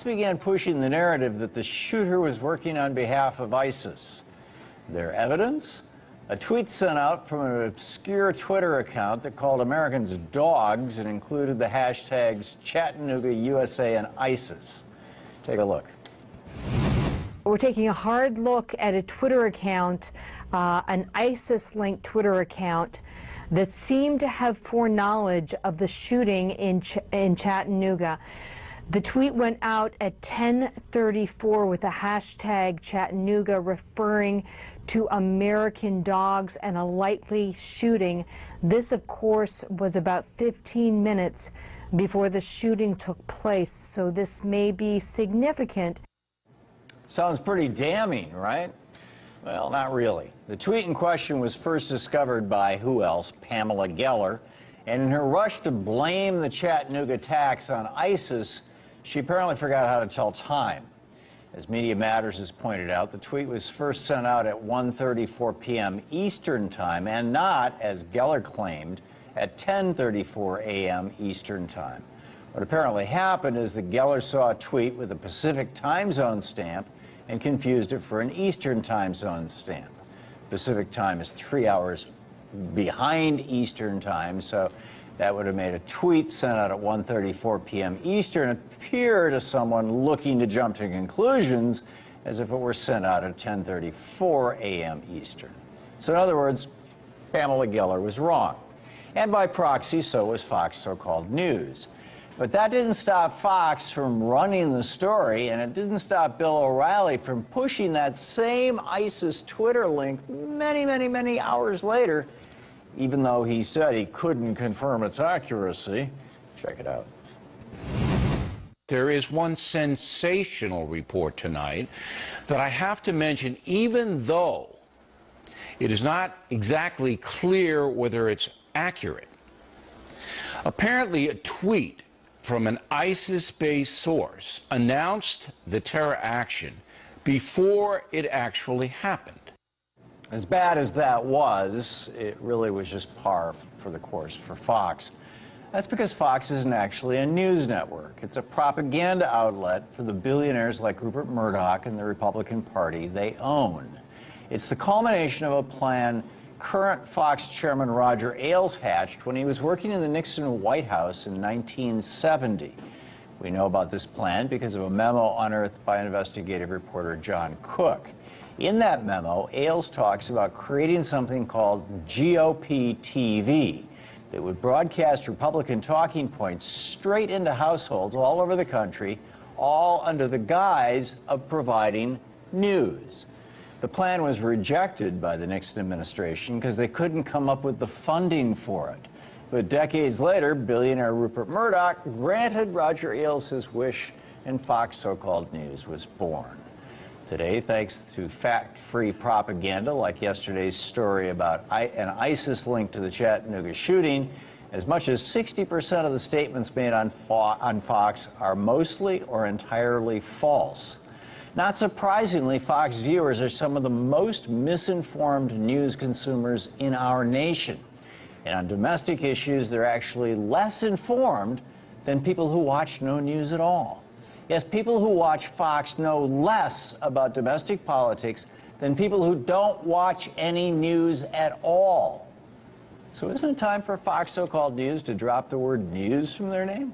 began pushing the narrative that the shooter was working on behalf of ISIS. Their evidence? A tweet sent out from an obscure Twitter account that called Americans dogs and included the hashtags Chattanooga, USA, and ISIS. Take a look. We're taking a hard look at a Twitter account, an ISIS-linked Twitter account that seemed to have foreknowledge of the shooting in Chattanooga. The tweet went out at 10:34 with the hashtag Chattanooga, referring to American dogs and a likely shooting. This, of course, was about 15 minutes before the shooting took place, so this may be significant. Sounds pretty damning, right? Well, not really. The tweet in question was first discovered by who else? Pamela Geller. And in her rush to blame the Chattanooga attacks on ISIS, she apparently forgot how to tell time. As Media Matters has pointed out, the tweet was first sent out at 1:34 p.m. Eastern Time and not, as Geller claimed, at 10:34 a.m. Eastern Time. What apparently happened is that Geller saw a tweet with a Pacific time zone stamp and confused it for an Eastern time zone stamp. Pacific time is 3 hours behind Eastern time, so that would have made a tweet sent out at 1:34 p.m. Eastern appear to someone looking to jump to conclusions as if it were sent out at 10:34 a.m. Eastern. So in other words, Pamela Geller was wrong. And by proxy, so was Fox so-called news. But that didn't stop Fox from running the story, and it didn't stop Bill O'Reilly from pushing that same ISIS Twitter link many hours later, even though he said he couldn't confirm its accuracy. Check it out. There is one sensational report tonight that I have to mention, even though it is not exactly clear whether it's accurate. Apparently, a tweet from an ISIS-based source announced the terror action before it actually happened. As bad as that was, it really was just par for the course for Fox. That's because Fox isn't actually a news network. It's a propaganda outlet for the billionaires like Rupert Murdoch and the Republican Party they own. It's the culmination of a plan current Fox chairman Roger Ailes hatched when he was working in the Nixon White House in 1970. We know about this plan because of a memo unearthed by investigative reporter John Cook. In that memo, Ailes talks about creating something called GOP TV that would broadcast Republican talking points straight into households all over the country, all under the guise of providing news. The plan was rejected by the Nixon administration because they couldn't come up with the funding for it. But decades later, billionaire Rupert Murdoch granted Roger Ailes his wish, and Fox so-called news was born. Today, thanks to fact-free propaganda like yesterday's story about an ISIS link to the Chattanooga shooting, as much as 60% of the statements made on Fox are mostly or entirely false. Not surprisingly, Fox viewers are some of the most misinformed news consumers in our nation. And on domestic issues, they're actually less informed than people who watch no news at all. Yes, people who watch Fox know less about domestic politics than people who don't watch any news at all. So isn't it time for Fox so-called news to drop the word news from their name?